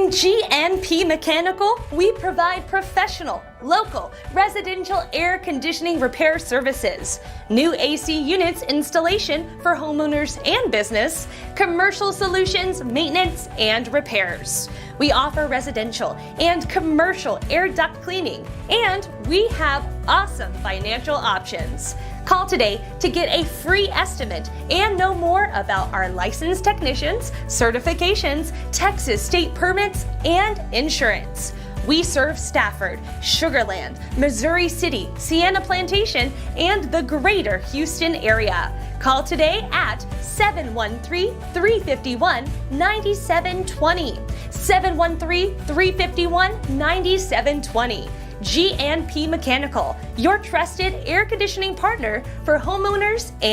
Introducing GNP Mechanical, we provide professional, local, residential air conditioning repair services, new AC units installation for homeowners and business, commercial solutions, maintenance, and repairs. We offer residential and commercial air duct cleaning, and we have awesome financial options. Call today to get a free estimate and know more about our licensed technicians, certifications, Texas state permits, and insurance. We serve Stafford, Sugar Land, Missouri City, Sienna Plantation, and the greater Houston area. Call today at 713-351-9720. 713-351-9720. GNP Mechanical, your trusted air conditioning partner for homeowners and